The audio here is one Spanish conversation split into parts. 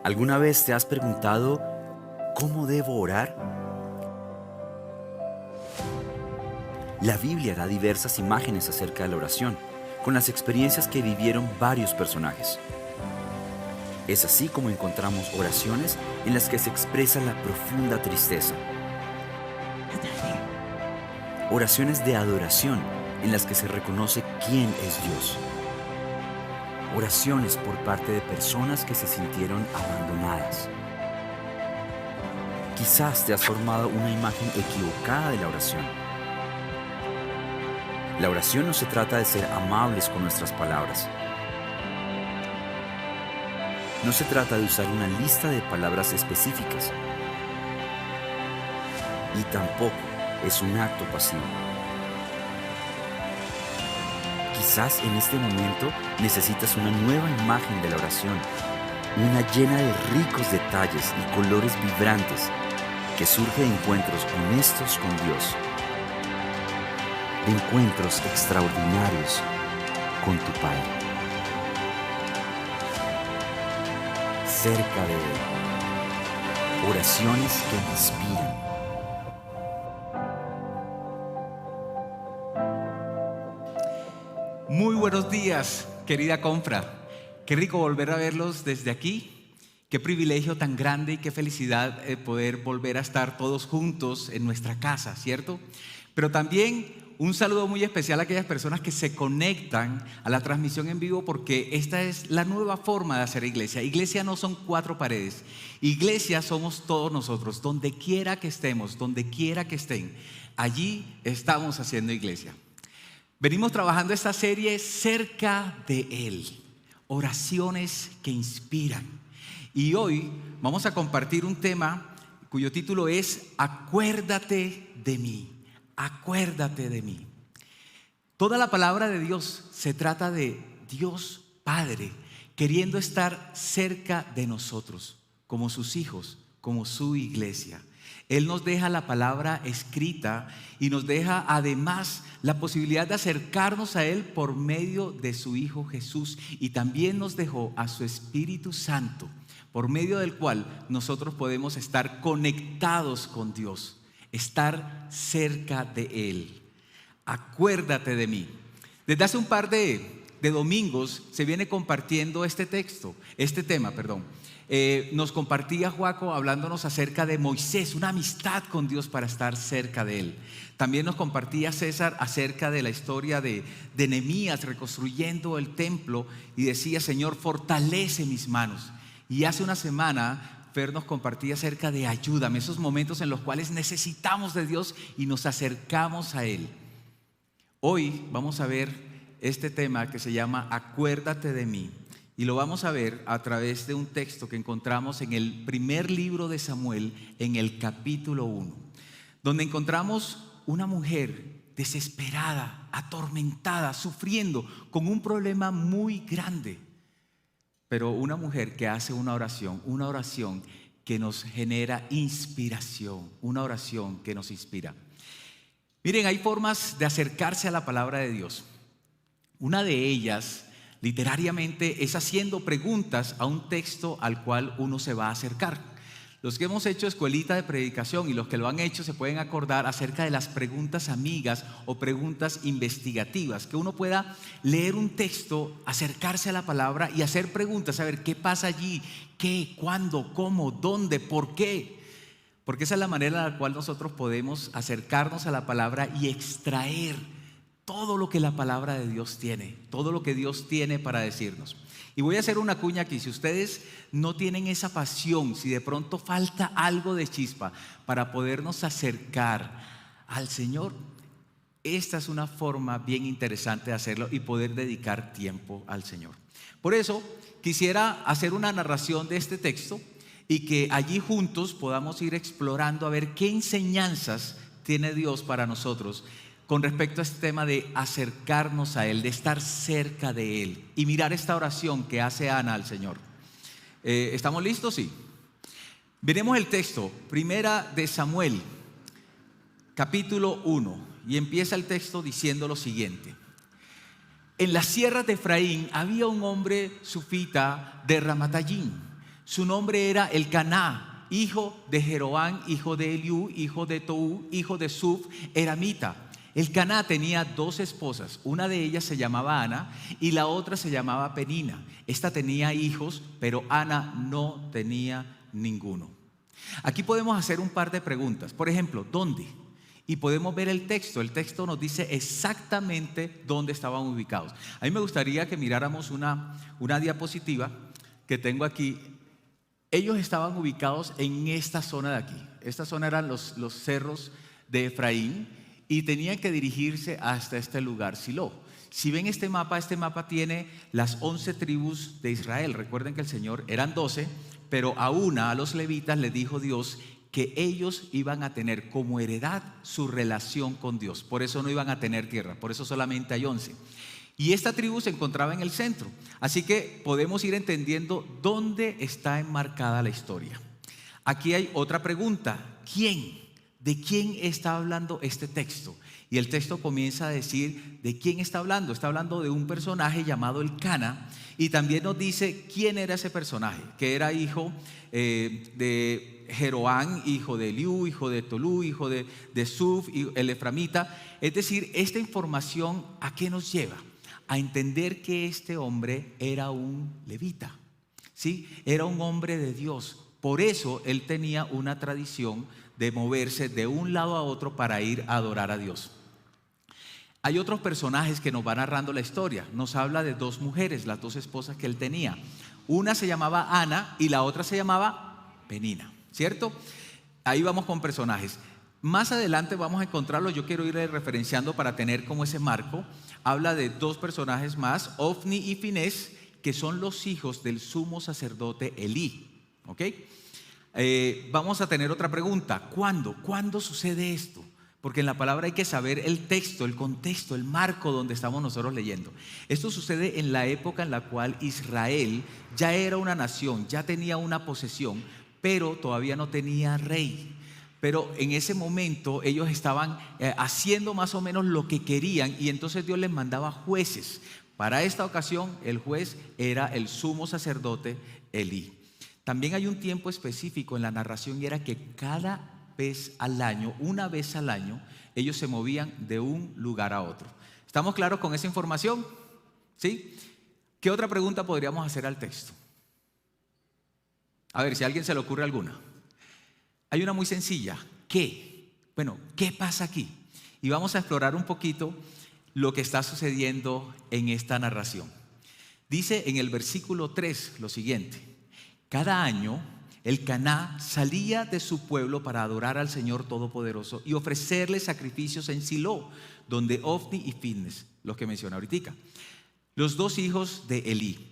¿Alguna vez te has preguntado cómo debo orar? La Biblia da diversas imágenes acerca de la oración, con las experiencias que vivieron varios personajes. Es así como encontramos oraciones en las que se expresa la profunda tristeza. Oraciones de adoración en las que se reconoce quién es Dios. Oraciones por parte de personas que se sintieron abandonadas. Quizás te has formado una imagen equivocada de la oración. La oración no se trata de ser amables con nuestras palabras. No se trata de usar una lista de palabras específicas. Y tampoco es un acto pasivo. Quizás en este momento necesitas una nueva imagen de la oración, una llena de ricos detalles y colores vibrantes que surge de encuentros honestos con Dios, de encuentros extraordinarios con tu Padre, cerca de Él, oraciones que inspiran. Muy buenos días, querida Confra. Qué rico volver a verlos desde aquí. Qué privilegio tan grande y qué felicidad poder volver a estar todos juntos en nuestra casa, ¿cierto? Pero también un saludo muy especial a aquellas personas que se conectan a la transmisión en vivo, porque esta es la nueva forma de hacer iglesia. Iglesia no son cuatro paredes. Iglesia somos todos nosotros, donde quiera que estemos, donde quiera que estén. Allí estamos haciendo iglesia. Venimos trabajando esta serie cerca de Él, oraciones que inspiran. Y hoy vamos a compartir un tema cuyo título es Acuérdate de mí, acuérdate de mí. Toda la palabra de Dios se trata de Dios Padre queriendo estar cerca de nosotros, como sus hijos, como su iglesia. Él nos deja la palabra escrita y nos deja además la posibilidad de acercarnos a Él por medio de su Hijo Jesús, y también nos dejó a su Espíritu Santo, por medio del cual nosotros podemos estar conectados con Dios, estar cerca de Él. Acuérdate de mí. Desde hace un par de domingos se viene compartiendo este tema. Nos compartía Joaco hablándonos acerca de Moisés, una amistad con Dios para estar cerca de Él. También nos compartía César acerca de la historia de Nehemías reconstruyendo el templo, y decía: Señor, fortalece mis manos. Y hace una semana Fer nos compartía acerca de ayúdame, esos momentos en los cuales necesitamos de Dios y nos acercamos a Él. Hoy vamos a ver este tema que se llama Acuérdate de mí. Y lo vamos a ver a través de un texto que encontramos en el primer libro de Samuel, en el capítulo 1, donde encontramos una mujer desesperada, atormentada, sufriendo con un problema muy grande. Pero una mujer que hace una oración que nos genera inspiración, una oración que nos inspira. Miren, hay formas de acercarse a la palabra de Dios. Una de ellas, literariamente, es haciendo preguntas a un texto al cual uno se va a acercar. Los que hemos hecho escuelita de predicación y los que lo han hecho se pueden acordar acerca de las preguntas amigas o preguntas investigativas, que uno pueda leer un texto, acercarse a la palabra y hacer preguntas, saber qué pasa allí, qué, cuándo, cómo, dónde, por qué. Porque esa es la manera en la cual nosotros podemos acercarnos a la palabra y extraer todo lo que la palabra de Dios tiene, todo lo que Dios tiene para decirnos. Y voy a hacer una cuña aquí: si ustedes no tienen esa pasión, si de pronto falta algo de chispa para podernos acercar al Señor, esta es una forma bien interesante de hacerlo y poder dedicar tiempo al Señor. Por eso quisiera hacer una narración de este texto y que allí juntos podamos ir explorando a ver qué enseñanzas tiene Dios para nosotros con respecto a este tema de acercarnos a Él, de estar cerca de Él y mirar esta oración que hace Ana al Señor. ¿Estamos listos? Sí. Veremos el texto, primera de Samuel, capítulo 1, y empieza el texto diciendo lo siguiente: En las sierras de Efraín había un hombre sufita de Ramatayim. Su nombre era Elcaná, hijo de Jeroán, hijo de Eliú, hijo de Toú, hijo de Suf, eramita. Elcaná tenía dos esposas, una de ellas se llamaba Ana y la otra se llamaba Penina. Esta tenía hijos, pero Ana no tenía ninguno. Aquí podemos hacer un par de preguntas. Por ejemplo, ¿dónde? Y podemos ver el texto. El texto nos dice exactamente dónde estaban ubicados. A mí me gustaría que miráramos una diapositiva que tengo aquí. Ellos estaban ubicados en esta zona de aquí. Esta zona eran los cerros de Efraín y tenían que dirigirse hasta este lugar, Silo. Si ven este mapa tiene las 11 tribus de Israel. Recuerden que el Señor eran 12, pero a los levitas, les dijo Dios que ellos iban a tener como heredad su relación con Dios. Por eso no iban a tener tierra, por eso solamente hay 11. Y esta tribu se encontraba en el centro. Así que podemos ir entendiendo dónde está enmarcada la historia. Aquí hay otra pregunta. ¿Quién? ¿De quién está hablando este texto? Y el texto comienza a decir de quién está hablando. Está hablando de un personaje llamado Elcaná. Y también nos dice quién era ese personaje, que era hijo de Jeroán, hijo de Eliú, hijo de Tolú, hijo de Suf, el eframita. Es decir, esta información ¿a qué nos lleva? A entender que este hombre era un levita, ¿sí? Era un hombre de Dios. Por eso él tenía una tradición de moverse de un lado a otro para ir a adorar a Dios. Hay otros personajes que nos van narrando la historia. Nos habla de dos mujeres, las dos esposas que él tenía. Una se llamaba Ana y la otra se llamaba Penina, ¿cierto? Ahí vamos con personajes. Más adelante vamos a encontrarlo. Yo quiero ir referenciando para tener como ese marco. Habla de dos personajes más, Ofni y Finés, que son los hijos del sumo sacerdote Elí. ¿Ok? Vamos a tener otra pregunta. ¿Cuándo? ¿Cuándo sucede esto? Porque en la palabra hay que saber el texto, el contexto, el marco donde estamos nosotros leyendo. Esto sucede en la época en la cual Israel ya era una nación, ya tenía una posesión, pero todavía no tenía rey. Pero en ese momento ellos estaban haciendo más o menos lo que querían y entonces Dios les mandaba jueces. Para esta ocasión el juez era el sumo sacerdote Elí. También hay un tiempo específico en la narración y era que cada vez al año, una vez al año, ellos se movían de un lugar a otro. ¿Estamos claros con esa información? ¿Sí? ¿Qué otra pregunta podríamos hacer al texto? A ver, si a alguien se le ocurre alguna. Hay una muy sencilla. ¿Qué? Bueno, ¿qué pasa aquí? Y vamos a explorar un poquito lo que está sucediendo en esta narración. Dice en el versículo 3 lo siguiente: cada año Elcaná salía de su pueblo para adorar al Señor Todopoderoso y ofrecerle sacrificios en Silo, donde Ofni y Finés, los que mencioné ahorita, los dos hijos de Elí,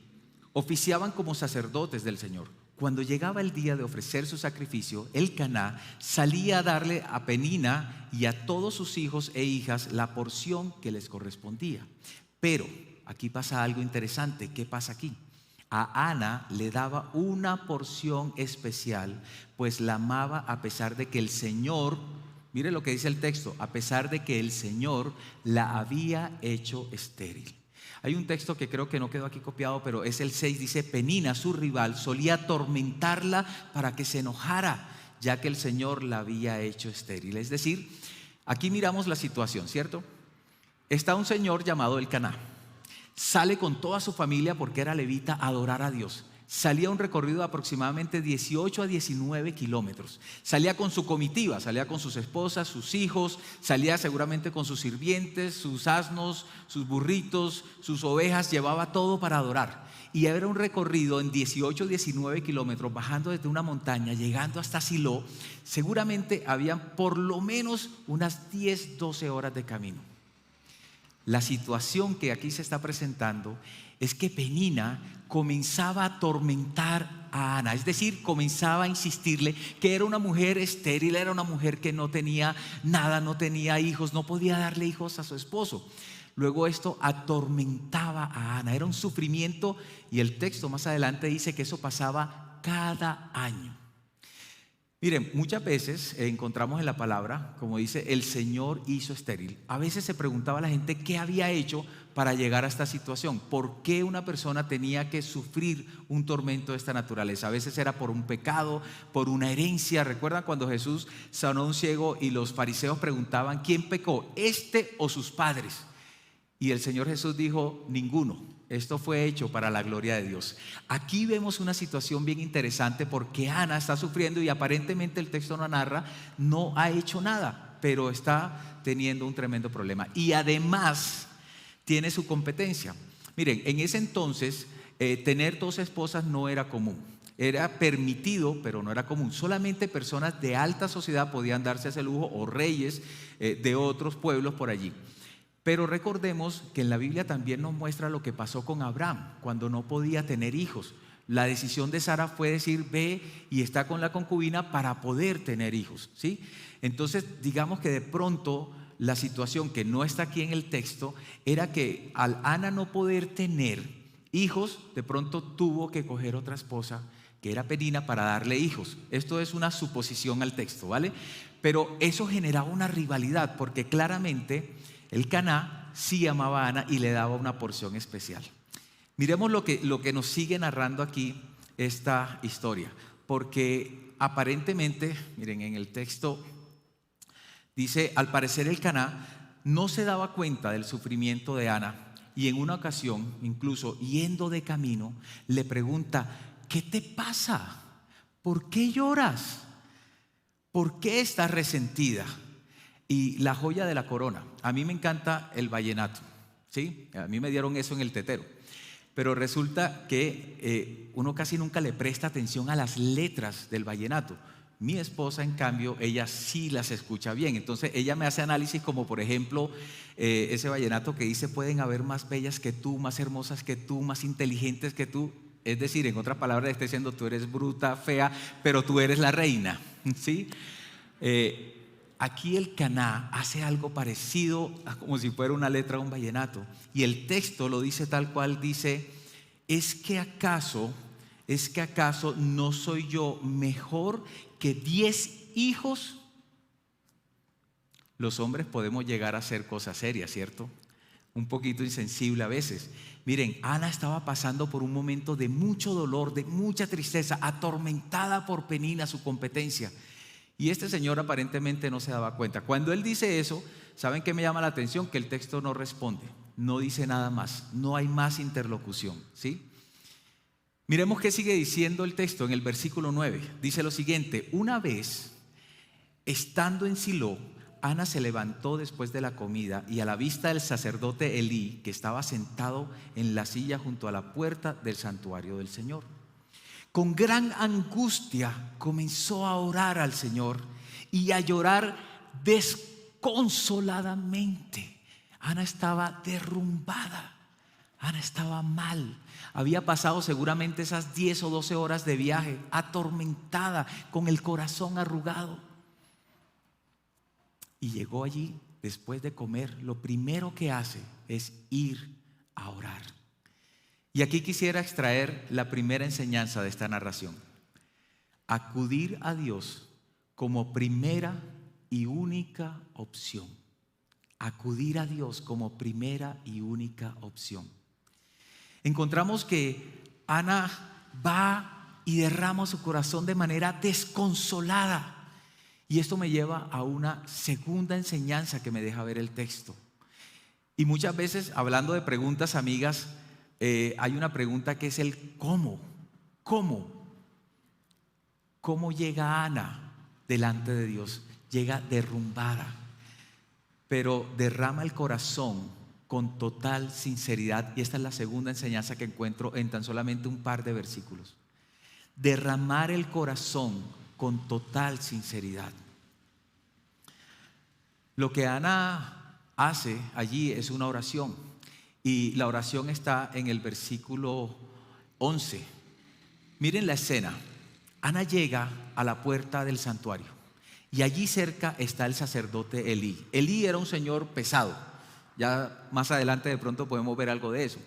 oficiaban como sacerdotes del Señor. Cuando llegaba el día de ofrecer su sacrificio, Elcaná salía a darle a Penina y a todos sus hijos e hijas la porción que les correspondía. Pero aquí pasa algo interesante. ¿Qué pasa aquí? A Ana le daba una porción especial, pues la amaba a pesar de que el Señor, mire lo que dice el texto, a pesar de que el Señor la había hecho estéril. Hay un texto que creo que no quedó aquí copiado, pero es el 6, dice: Penina, su rival, solía atormentarla para que se enojara, ya que el Señor la había hecho estéril. Es decir, aquí miramos la situación, ¿cierto? Está un señor llamado Elcaná. Sale con toda su familia, porque era levita, a adorar a Dios. Salía un recorrido de aproximadamente 18 a 19 kilómetros. Salía con su comitiva, salía con sus esposas, sus hijos, salía seguramente con sus sirvientes, sus asnos, sus burritos, sus ovejas, llevaba todo para adorar. Y era un recorrido en 18 o 19 kilómetros, bajando desde una montaña, llegando hasta Silo. Seguramente habían por lo menos unas 10, 12 horas de camino. La situación que aquí se está presentando es que Penina comenzaba a atormentar a Ana, es decir, comenzaba a insistirle que era una mujer estéril, era una mujer que no tenía nada, no tenía hijos, no podía darle hijos a su esposo. Luego esto atormentaba a Ana, era un sufrimiento, y el texto más adelante dice que eso pasaba cada año. Miren, muchas veces encontramos en la palabra, como dice, el Señor hizo estéril. A veces se preguntaba a la gente qué había hecho para llegar a esta situación. ¿Por qué una persona tenía que sufrir un tormento de esta naturaleza? A veces era por un pecado, por una herencia. ¿Recuerdan cuando Jesús sanó a un ciego y los fariseos preguntaban quién pecó, este o sus padres? Y el Señor Jesús dijo, ninguno. Esto fue hecho para la gloria de Dios. Aquí vemos una situación bien interesante porque Ana está sufriendo y aparentemente el texto no narra, no ha hecho nada, pero está teniendo un tremendo problema. Y además tiene su competencia. Miren, en ese entonces tener dos esposas no era común. Era permitido, pero no era común. Solamente personas de alta sociedad podían darse ese lujo o reyes de otros pueblos por allí. Pero recordemos que en la Biblia también nos muestra lo que pasó con Abraham cuando no podía tener hijos. La decisión de Sara fue decir, ve y está con la concubina para poder tener hijos, ¿sí? Entonces, digamos que de pronto la situación que no está aquí en el texto era que al Ana no poder tener hijos, de pronto tuvo que coger otra esposa que era Penina para darle hijos. Esto es una suposición al texto, ¿vale? Pero eso generaba una rivalidad porque claramente el Caná sí amaba a Ana y le daba una porción especial. Miremos lo que nos sigue narrando aquí esta historia, porque aparentemente, miren, en el texto dice, al parecer el Caná no se daba cuenta del sufrimiento de Ana y en una ocasión, incluso yendo de camino, le pregunta, ¿qué te pasa? ¿Por qué lloras? ¿Por qué estás resentida? Y la joya de la corona, a mí me encanta el vallenato, ¿sí? A mí me dieron eso en el tetero, pero resulta que uno casi nunca le presta atención a las letras del vallenato. Mi esposa, en cambio, ella sí las escucha bien, entonces ella me hace análisis como por ejemplo ese vallenato que dice, pueden haber más bellas que tú, más hermosas que tú, más inteligentes que tú. Es decir, en otras palabras, está diciendo, tú eres bruta, fea, pero tú eres la reina, ¿sí? Aquí el Caná hace algo parecido a como si fuera una letra de un vallenato. Y el texto lo dice tal cual, dice, ¿es que acaso no soy yo mejor que 10 hijos? Los hombres podemos llegar a hacer cosas serias, ¿cierto? Un poquito insensible a veces. Miren, Ana estaba pasando por un momento de mucho dolor, de mucha tristeza, atormentada por Penina, su competencia. Y este señor aparentemente no se daba cuenta. Cuando él dice eso, ¿saben qué me llama la atención? Que el texto no responde, no dice nada más, no hay más interlocución, ¿sí? Miremos qué sigue diciendo el texto en el versículo 9. Dice lo siguiente, una vez, estando en Silo, Ana se levantó después de la comida y a la vista del sacerdote Elí, que estaba sentado en la silla junto a la puerta del santuario del Señor. Con gran angustia comenzó a orar al Señor y a llorar desconsoladamente. Ana estaba derrumbada, Ana estaba mal. Había pasado seguramente esas 10 o 12 horas de viaje, atormentada, con el corazón arrugado. Y llegó allí, después de comer, lo primero que hace es ir a orar. Y aquí quisiera extraer la primera enseñanza de esta narración. Acudir a Dios como primera y única opción. Acudir a Dios como primera y única opción. Encontramos que Ana va y derrama su corazón de manera desconsolada. Y esto me lleva a una segunda enseñanza que me deja ver el texto. Y muchas veces, hablando de preguntas, amigas, hay una pregunta que es el ¿cómo? ¿Cómo llega Ana delante de Dios? Llega derrumbada, pero derrama el corazón con total sinceridad. Y esta es la segunda enseñanza que encuentro en tan solamente un par de versículos. Derramar el corazón con total sinceridad. Lo que Ana hace allí es una oración. Y la oración está en el versículo 11. Miren la escena. Ana llega a la puerta del santuario y allí cerca está el sacerdote Elí. Elí era un señor pesado. Ya más adelante de pronto podemos ver algo de eso.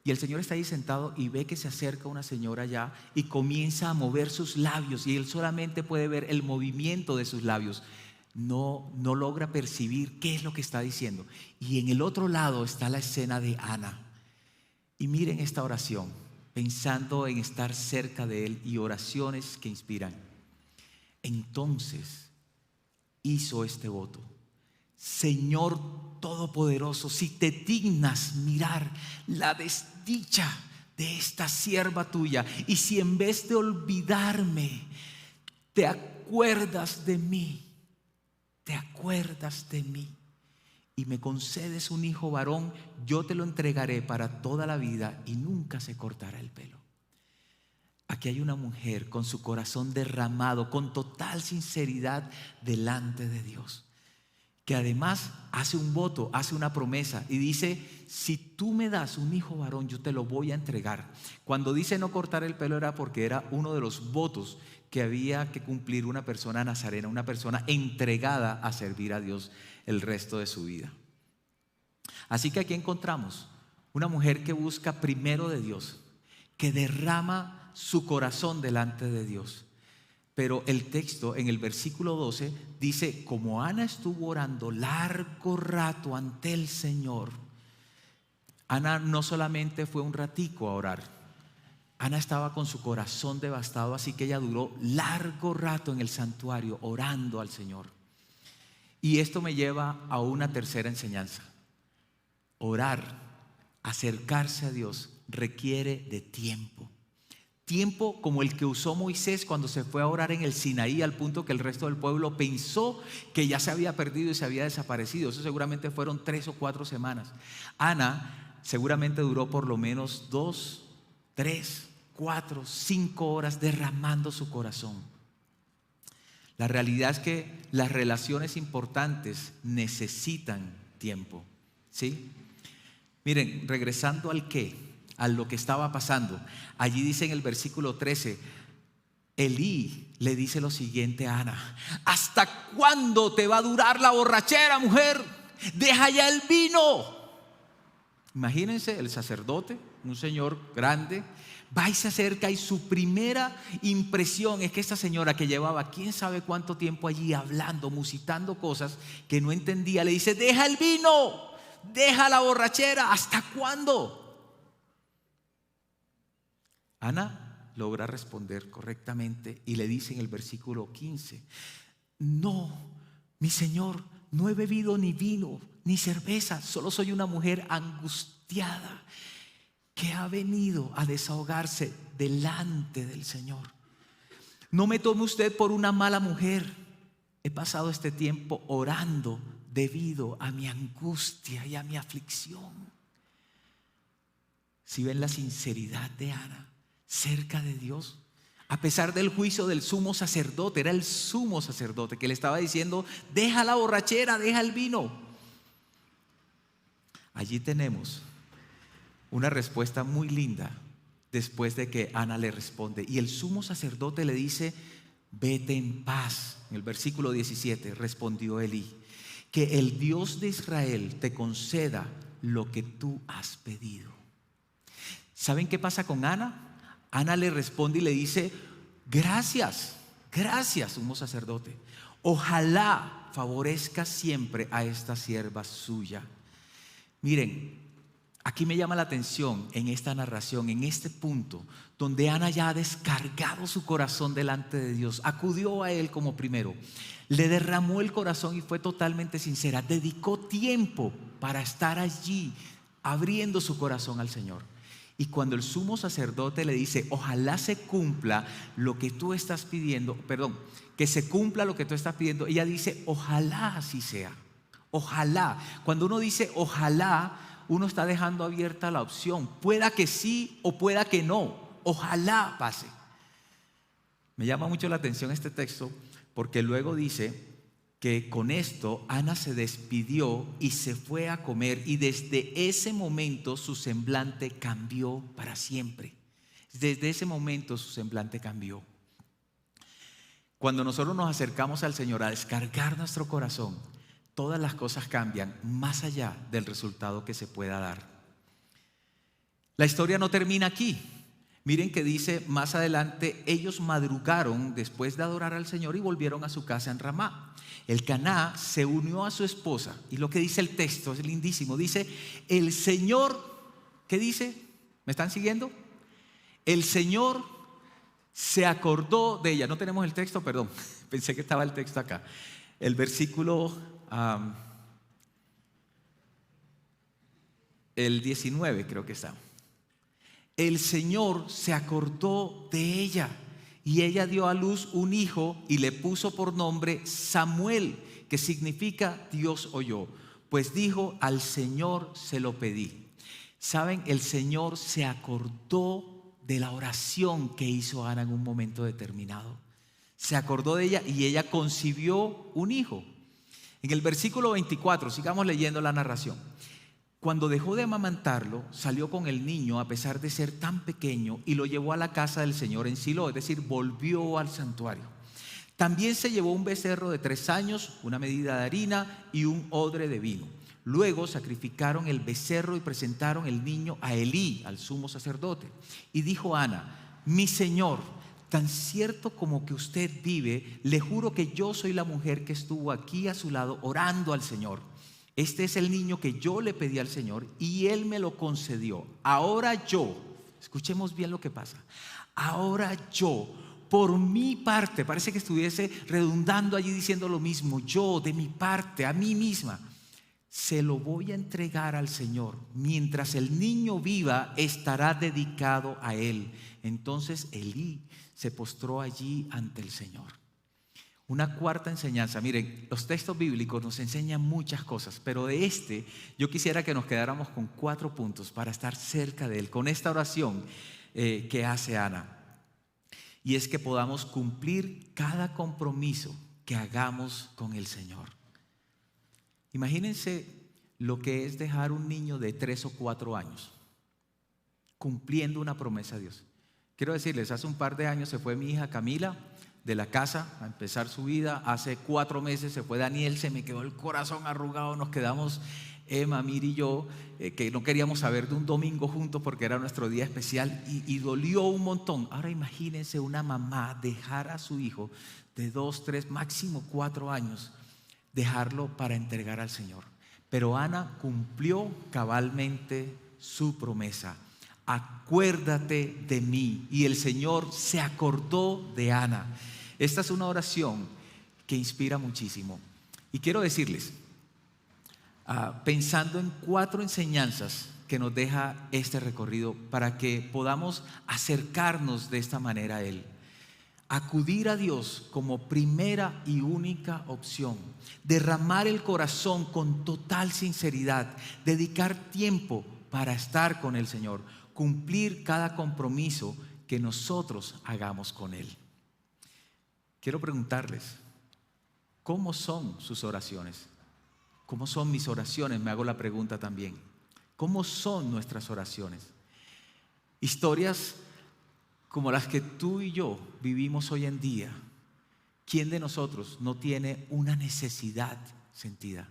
Y el Señor está ahí sentado y ve que se acerca una señora ya y comienza a mover sus labios, y él solamente puede ver el movimiento de sus labios. No logra percibir qué es lo que está diciendo. Y en el otro lado está la escena de Ana. Y miren esta oración, pensando en estar cerca de él, y oraciones que inspiran. Entonces hizo este voto: Señor Todopoderoso, si te dignas mirar la desdicha de esta sierva tuya, y si en vez de olvidarme te acuerdas de mí, y me concedes un hijo varón, yo te lo entregaré para toda la vida y nunca se cortará el pelo. Aquí hay una mujer con su corazón derramado, con total sinceridad delante de Dios, que además hace un voto, hace una promesa y dice: si tú me das un hijo varón, yo te lo voy a entregar. Cuando dice no cortar el pelo, era porque era uno de los votos que había que cumplir una persona nazarena, una persona entregada a servir a Dios el resto de su vida. Así que aquí encontramos una mujer que busca primero de Dios, que derrama su corazón delante de Dios. Pero el texto en el versículo 12 dice: como Ana estuvo orando largo rato ante el Señor. Ana no solamente fue un ratico a orar, Ana estaba con su corazón devastado, así que ella duró largo rato en el santuario orando al Señor. Y esto me lleva a una tercera enseñanza. Orar, acercarse a Dios, requiere de tiempo. Tiempo como el que usó Moisés cuando se fue a orar en el Sinaí, al punto que el resto del pueblo pensó que ya se había perdido y se había desaparecido. Eso seguramente fueron 3 o 4 semanas. Ana seguramente duró por lo menos 2, 3, 4, 5 horas derramando su corazón. La realidad es que las relaciones importantes necesitan tiempo, ¿sí? Miren, regresando a lo que estaba pasando, allí dice en el versículo 13, Elí le dice lo siguiente a Ana: ¿hasta cuándo te va a durar la borrachera, mujer? Deja ya el vino. Imagínense, el sacerdote, un señor grande, va y se acerca, y su primera impresión es que esta señora, que llevaba quién sabe cuánto tiempo allí hablando, musitando cosas que no entendía, le dice: deja el vino, deja la borrachera. ¿Hasta cuándo? Ana logra responder correctamente y le dice en el versículo 15: no, mi señor, no he bebido ni vino ni cerveza, solo soy una mujer angustiada que ha venido a desahogarse delante del Señor. No me tome usted por una mala mujer. He pasado este tiempo orando debido a mi angustia y a mi aflicción. Si ven la sinceridad de Ana cerca de Dios, a pesar del juicio del sumo sacerdote, era el sumo sacerdote que le estaba diciendo: deja la borrachera, deja el vino. Allí tenemos una respuesta muy linda después de que Ana le responde. Y el sumo sacerdote le dice: vete en paz. En el versículo 17 respondió Elí: que el Dios de Israel te conceda lo que tú has pedido. ¿Saben qué pasa con Ana? Ana le responde y le dice: gracias, sumo sacerdote. Ojalá favorezca siempre a esta sierva suya. Miren, aquí me llama la atención en esta narración, en este punto, donde Ana ya ha descargado su corazón delante de Dios, acudió a Él como primero, le derramó el corazón y fue totalmente sincera, dedicó tiempo para estar allí abriendo su corazón al Señor. Y cuando el sumo sacerdote le dice: ojalá se cumpla lo que tú estás pidiendo, que se cumpla lo que tú estás pidiendo, ella dice: ojalá así sea. Ojalá. Cuando uno dice ojalá, uno está dejando abierta la opción. Pueda que sí o pueda que no. Ojalá pase. Me llama mucho la atención este texto porque luego dice que con esto Ana se despidió y se fue a comer, y desde ese momento su semblante cambió para siempre. Desde ese momento su semblante cambió. Cuando nosotros nos acercamos al Señor a descargar nuestro corazón, todas las cosas cambian más allá del resultado que se pueda dar. La historia no termina aquí. Miren que dice más adelante, ellos madrugaron después de adorar al Señor y volvieron a su casa en Ramá. Elcaná se unió a su esposa y lo que dice el texto es lindísimo. Dice, el Señor, ¿qué dice? ¿Me están siguiendo? El Señor se acordó de ella. No tenemos el texto, perdón, pensé que estaba el texto acá. El versículo, el 19 creo que está. El Señor se acordó de ella y ella dio a luz un hijo y le puso por nombre Samuel, que significa Dios oyó, pues dijo, al Señor se lo pedí. ¿Saben? El Señor se acordó de la oración que hizo Ana en un momento determinado. Se acordó de ella y ella concibió un hijo. En el versículo 24, sigamos leyendo la narración. Cuando dejó de amamantarlo, salió con el niño a pesar de ser tan pequeño y lo llevó a la casa del Señor en Silo, es decir, volvió al santuario. También se llevó un becerro de 3 años, una medida de harina y un odre de vino. Luego sacrificaron el becerro y presentaron el niño a Elí, al sumo sacerdote. Y dijo Ana, mi señor, tan cierto como que usted vive, le juro que yo soy la mujer que estuvo aquí a su lado orando al Señor. Este es el niño que yo le pedí al Señor y Él me lo concedió. Ahora yo, escuchemos bien lo que pasa. Ahora yo, por mi parte, parece que estuviese redundando allí diciendo lo mismo. Yo, de mi parte, a mí misma, se lo voy a entregar al Señor. Mientras el niño viva, estará dedicado a Él. Entonces Elí se postró allí ante el Señor. Una cuarta enseñanza, miren, los textos bíblicos nos enseñan muchas cosas, pero de yo quisiera que nos quedáramos con 4 puntos para estar cerca de Él, con esta oración que hace Ana. Y es que podamos cumplir cada compromiso que hagamos con el Señor. Imagínense lo que es dejar un niño de 3 o 4 años, cumpliendo una promesa a Dios. Quiero decirles, hace un par de años se fue mi hija Camila de la casa a empezar su vida. Hace 4 meses se fue Daniel, se me quedó el corazón arrugado. Nos quedamos Emma, Mir y yo, que no queríamos saber de un domingo juntos porque era nuestro día especial y dolió un montón. Ahora imagínense una mamá dejar a su hijo de 2, 3, máximo 4 años, dejarlo para entregar al Señor. Pero Ana cumplió cabalmente su promesa. Acuérdate de mí. Y el Señor se acordó de Ana. Esta es una oración que inspira muchísimo. Y quiero decirles, pensando en 4 enseñanzas que nos deja este recorrido para que podamos acercarnos de esta manera a Él. Acudir a Dios como primera y única opción. Derramar el corazón con total sinceridad. Dedicar tiempo para estar con el Señor. Cumplir cada compromiso que nosotros hagamos con Él. Quiero preguntarles, ¿cómo son sus oraciones? ¿Cómo son mis oraciones? Me hago la pregunta también. ¿Cómo son nuestras oraciones? Historias como las que tú y yo vivimos hoy en día. ¿Quién de nosotros no tiene una necesidad sentida?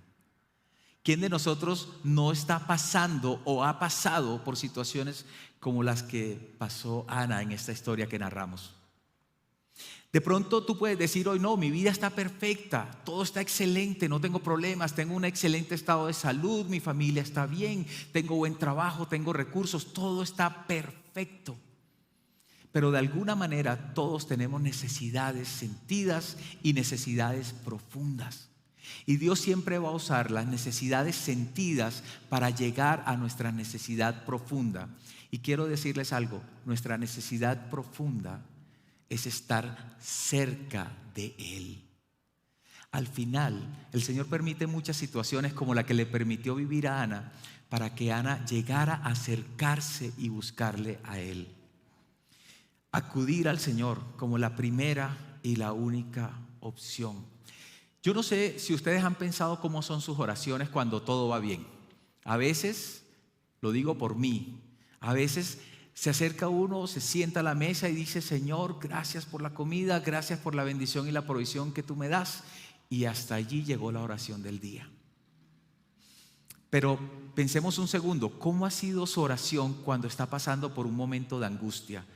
¿Quién de nosotros no está pasando o ha pasado por situaciones como las que pasó Ana en esta historia que narramos? De pronto tú puedes decir hoy, no, mi vida está perfecta, todo está excelente, no tengo problemas, tengo un excelente estado de salud, mi familia está bien, tengo buen trabajo, tengo recursos, todo está perfecto. Pero de alguna manera todos tenemos necesidades sentidas y necesidades profundas. Y Dios siempre va a usar las necesidades sentidas para llegar a nuestra necesidad profunda. Y quiero decirles algo, nuestra necesidad profunda es estar cerca de Él. Al final, el Señor permite muchas situaciones como la que le permitió vivir a Ana para que Ana llegara a acercarse y buscarle a Él. Acudir al Señor como la primera y la única opción. Yo no sé si ustedes han pensado cómo son sus oraciones cuando todo va bien. A veces, lo digo por mí, a veces se acerca uno, se sienta a la mesa y dice, Señor, gracias por la comida, gracias por la bendición y la provisión que tú me das. Y hasta allí llegó la oración del día. Pero pensemos un segundo, ¿cómo ha sido su oración cuando está pasando por un momento de angustia?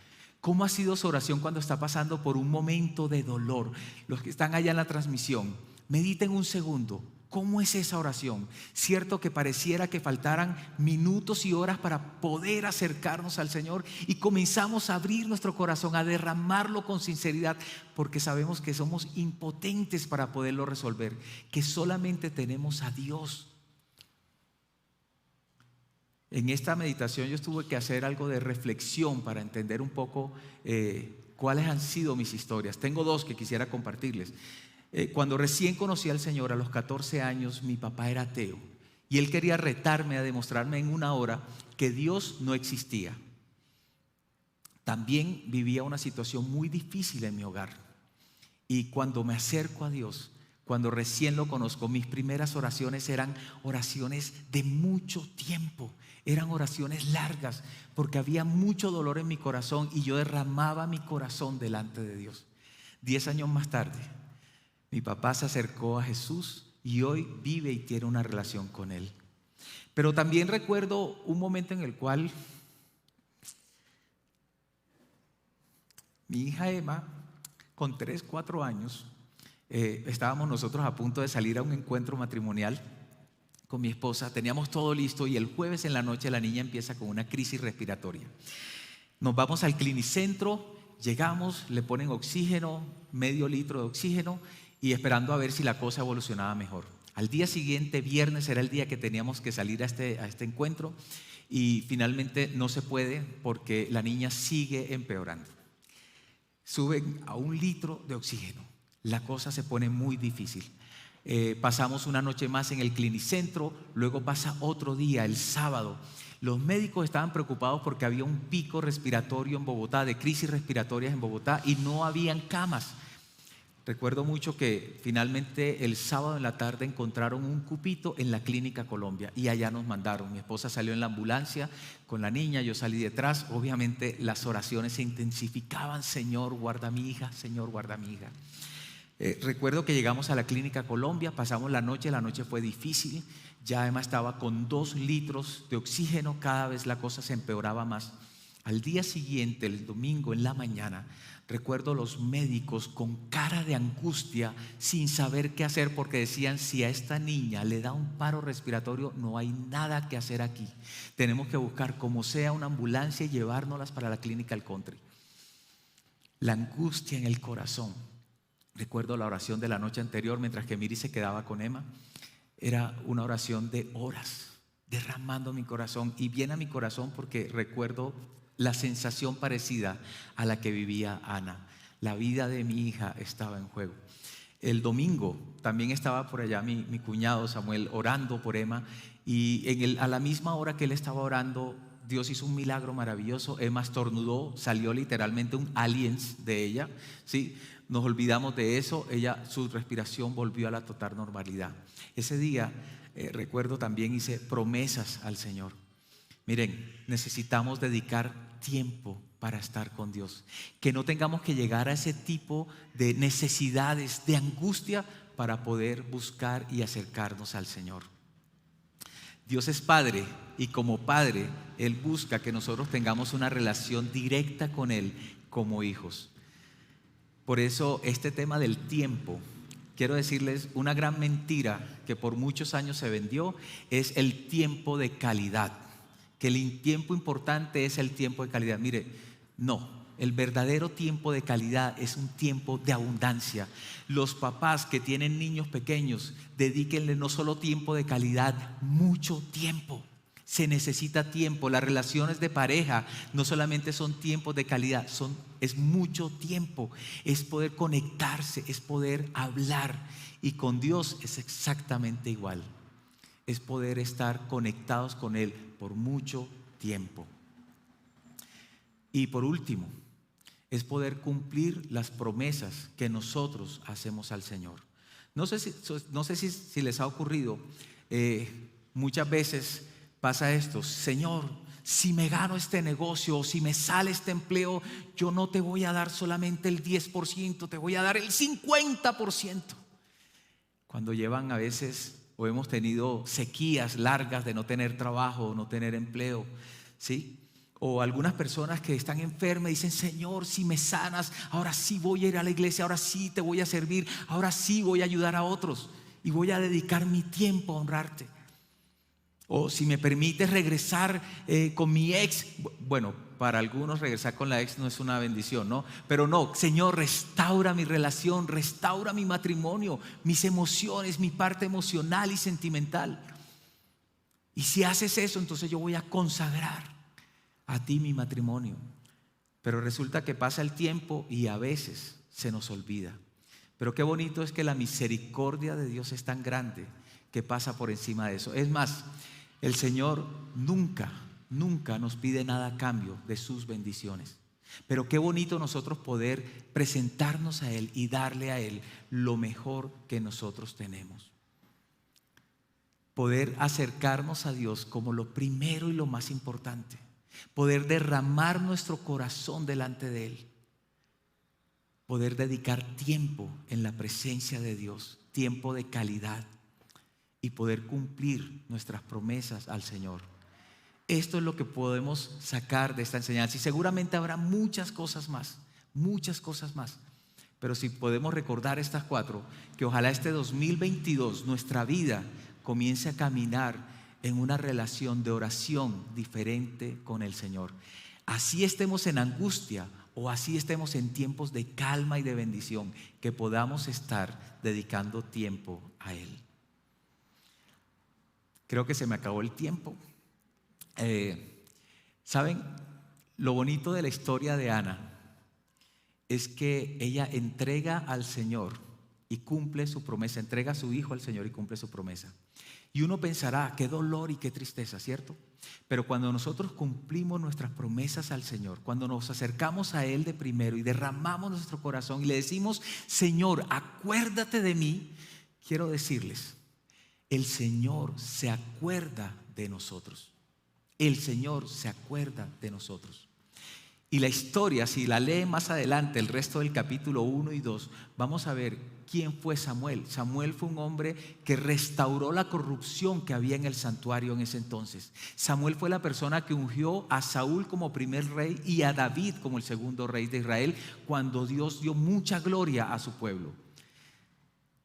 ¿Cómo ha sido su oración cuando está pasando por un momento de dolor? Los que están allá en la transmisión, mediten un segundo. ¿Cómo es esa oración? Cierto que pareciera que faltaran minutos y horas para poder acercarnos al Señor y comenzamos a abrir nuestro corazón, a derramarlo con sinceridad, porque sabemos que somos impotentes para poderlo resolver, que solamente tenemos a Dios. En esta meditación yo tuve que hacer algo de reflexión para entender un poco cuáles han sido mis historias. Tengo dos que quisiera compartirles. Cuando recién conocí al Señor a los 14 años, mi papá era ateo y él quería retarme a demostrarme en una hora que Dios no existía. También vivía una situación muy difícil en mi hogar y cuando me acerco a Dios, cuando recién lo conozco, mis primeras oraciones eran oraciones de mucho tiempo, eran oraciones largas porque había mucho dolor en mi corazón y yo derramaba mi corazón delante de Dios. 10 años más tarde, mi papá se acercó a Jesús y hoy vive y tiene una relación con Él. Pero también recuerdo un momento en el cual mi hija Emma, con 3, 4 años, estábamos nosotros a punto de salir a un encuentro matrimonial con mi esposa. Teníamos todo listo y el jueves en la noche la niña empieza con una crisis respiratoria. Nos vamos al clinicentro, llegamos, le ponen oxígeno, medio litro de oxígeno y esperando a ver si la cosa evolucionaba mejor. Al día siguiente, viernes, era el día que teníamos que salir a este encuentro y finalmente no se puede porque la niña sigue empeorando. Suben a 1 litro de oxígeno. La cosa se pone muy difícil. Pasamos una noche más en el clinicentro, luego pasa otro día, el sábado. Los médicos estaban preocupados porque había un pico respiratorio en Bogotá, de crisis respiratorias en Bogotá y no habían camas. Recuerdo mucho que finalmente el sábado en la tarde encontraron un cupito en la Clínica Colombia y allá nos mandaron. Mi esposa salió en la ambulancia con la niña, yo salí detrás. Obviamente las oraciones se intensificaban: Señor, guarda a mi hija, Señor, guarda a mi hija. Recuerdo que llegamos a la Clínica Colombia, pasamos la noche fue difícil. Ya Emma estaba con 2 litros de oxígeno, cada vez la cosa se empeoraba más. Al día siguiente, el domingo en la mañana, recuerdo los médicos con cara de angustia, sin saber qué hacer, porque decían: si a esta niña le da un paro respiratorio, no hay nada que hacer aquí. Tenemos que buscar como sea una ambulancia y llevárnoslas para la clínica al country. La angustia en el corazón. Recuerdo la oración de la noche anterior mientras que Miri se quedaba con Emma. Era una oración de horas, derramando mi corazón, y viene a mi corazón porque recuerdo la sensación parecida a la que vivía Ana. La vida de mi hija estaba en juego. El domingo también estaba por allá mi cuñado Samuel orando por Emma, y a la misma hora que él estaba orando, Dios hizo un milagro maravilloso. Emma estornudó, salió literalmente un aliens de ella, ¿sí? Nos olvidamos de eso, su respiración volvió a la total normalidad. Ese día recuerdo también hice promesas al Señor. Miren, necesitamos dedicar tiempo para estar con Dios, que no tengamos que llegar a ese tipo de necesidades, de angustia, para poder buscar y acercarnos al Señor. Dios es Padre y como Padre Él busca que nosotros tengamos una relación directa con Él como hijos. Por eso este tema del tiempo, quiero decirles, una gran mentira que por muchos años se vendió es el tiempo de calidad, que el tiempo importante es el tiempo de calidad. Mire, no, el verdadero tiempo de calidad es un tiempo de abundancia. Los papás que tienen niños pequeños, dedíquenle no solo tiempo de calidad, mucho tiempo. Se necesita tiempo. Las relaciones de pareja no solamente son tiempos de calidad, es mucho tiempo. Es poder conectarse, es poder hablar. Y con Dios es exactamente igual. Es poder estar conectados con Él por mucho tiempo. Y por último, es poder cumplir las promesas que nosotros hacemos al Señor. No sé si les ha ocurrido, muchas veces pasa esto: Señor, si me gano este negocio o si me sale este empleo, yo no te voy a dar solamente el 10%, te voy a dar el 50%. Cuando llevan a veces o hemos tenido sequías largas de no tener trabajo, no tener empleo, ¿sí? O algunas personas que están enfermas y dicen: Señor, si me sanas, ahora sí voy a ir a la iglesia, ahora sí te voy a servir, ahora sí voy a ayudar a otros y voy a dedicar mi tiempo a honrarte. O si me permites regresar con mi ex. Bueno, para algunos regresar con la ex no es una bendición, ¿no? Pero no, Señor, restaura mi relación, restaura mi matrimonio, mis emociones, mi parte emocional y sentimental. Y si haces eso, entonces yo voy a consagrar a ti mi matrimonio. Pero resulta que pasa el tiempo y a veces se nos olvida. Pero qué bonito es que la misericordia de Dios es tan grande que pasa por encima de eso. Es más, el Señor nunca nos pide nada a cambio de sus bendiciones. Pero qué bonito nosotros poder presentarnos a Él y darle a Él lo mejor que nosotros tenemos. Poder acercarnos a Dios como lo primero y lo más importante. Poder derramar nuestro corazón delante de Él. Poder dedicar tiempo en la presencia de Dios, tiempo de calidad, y poder cumplir nuestras promesas al Señor. Esto es lo que podemos sacar de esta enseñanza, y seguramente habrá muchas cosas más, pero si podemos recordar estas 4, que ojalá este 2022 nuestra vida comience a caminar en una relación de oración diferente con el Señor. Así estemos en angustia o así estemos en tiempos de calma y de bendición, que podamos estar dedicando tiempo a Él. Creo que se me acabó el tiempo. ¿Saben? Lo bonito de la historia de Ana es que ella entrega al Señor y cumple su promesa, entrega a su hijo al Señor y cumple su promesa. Y uno pensará: qué dolor y qué tristeza, ¿cierto? Pero cuando nosotros cumplimos nuestras promesas al Señor, cuando nos acercamos a Él de primero y derramamos nuestro corazón y le decimos: Señor, acuérdate de mí, quiero decirles, el Señor se acuerda de nosotros. El Señor se acuerda de nosotros. Y la historia, si la leen más adelante, el resto del capítulo 1 y 2, vamos a ver quién fue Samuel. Samuel fue un hombre que restauró la corrupción que había en el santuario en ese entonces. Samuel fue la persona que ungió a Saúl como primer rey y a David como el segundo rey de Israel, cuando Dios dio mucha gloria a su pueblo.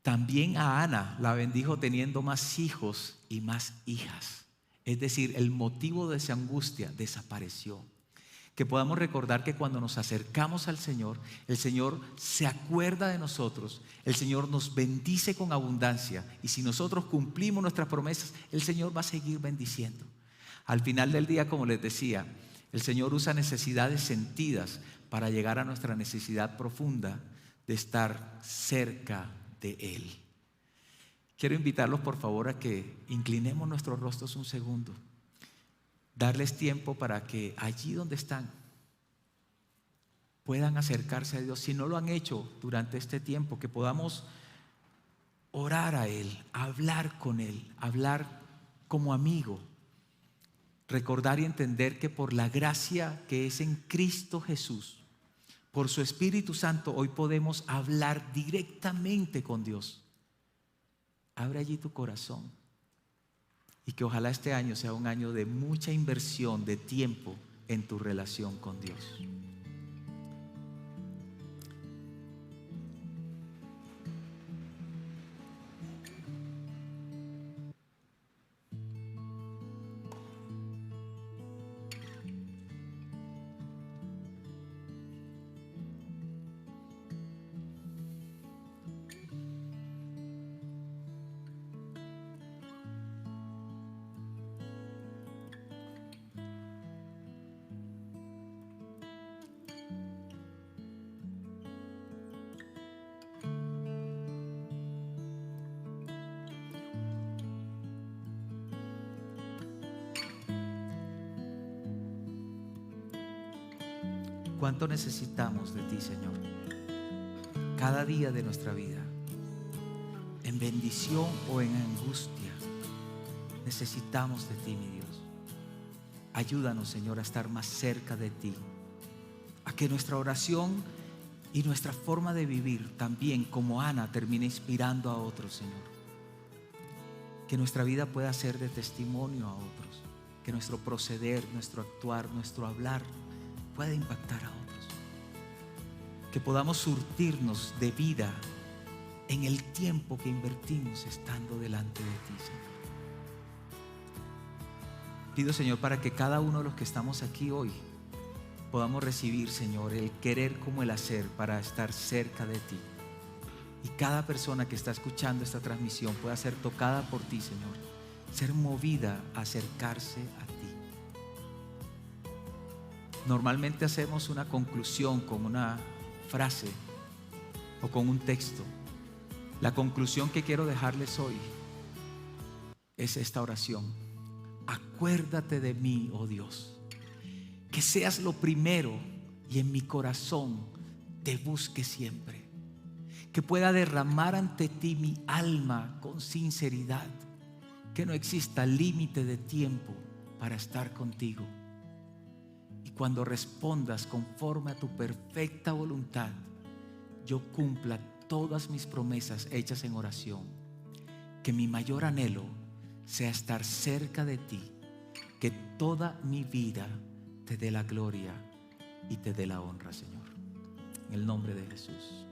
También a Ana la bendijo teniendo más hijos y más hijas. Es decir, el motivo de esa angustia desapareció. Que podamos recordar que cuando nos acercamos al Señor, el Señor se acuerda de nosotros, el Señor nos bendice con abundancia, y si nosotros cumplimos nuestras promesas, el Señor va a seguir bendiciendo. Al final del día, como les decía, el Señor usa necesidades sentidas para llegar a nuestra necesidad profunda de estar cerca de Él. Quiero invitarlos por favor a que inclinemos nuestros rostros un segundo, darles tiempo para que allí donde están puedan acercarse a Dios. Si no lo han hecho durante este tiempo, que podamos orar a Él, hablar con Él, hablar como amigo, recordar y entender que por la gracia que es en Cristo Jesús, por su Espíritu Santo, hoy podemos hablar directamente con Dios. Abre allí tu corazón y que ojalá este año sea un año de mucha inversión de tiempo en tu relación con Dios. ¿Cuánto necesitamos de ti, Señor? Cada día de nuestra vida, en bendición o en angustia, necesitamos de ti, mi Dios. Ayúdanos, Señor, a estar más cerca de ti, a que nuestra oración y nuestra forma de vivir también, como Ana, termine inspirando a otros, Señor. que nuestra vida pueda ser de testimonio a otros, que nuestro proceder, nuestro actuar, nuestro hablar pueda impactar a otros, que podamos surtirnos de vida en el tiempo que invertimos estando delante de ti, Señor. Pido, Señor, para que cada uno de los que estamos aquí hoy podamos recibir, Señor, el querer como el hacer para estar cerca de ti. Y cada persona que está escuchando esta transmisión pueda ser tocada por ti, Señor, ser movida a acercarse a ti. Normalmente hacemos una conclusión con una frase o con un texto. La conclusión que quiero dejarles hoy es esta oración: acuérdate de mí, oh Dios, que seas lo primero y en mi corazón te busque siempre, que pueda derramar ante ti mi alma con sinceridad, que no exista límite de tiempo para estar contigo. Y cuando respondas conforme a tu perfecta voluntad, yo cumpla todas mis promesas hechas en oración, que mi mayor anhelo sea estar cerca de ti, que toda mi vida te dé la gloria y te dé la honra, Señor. En el nombre de Jesús.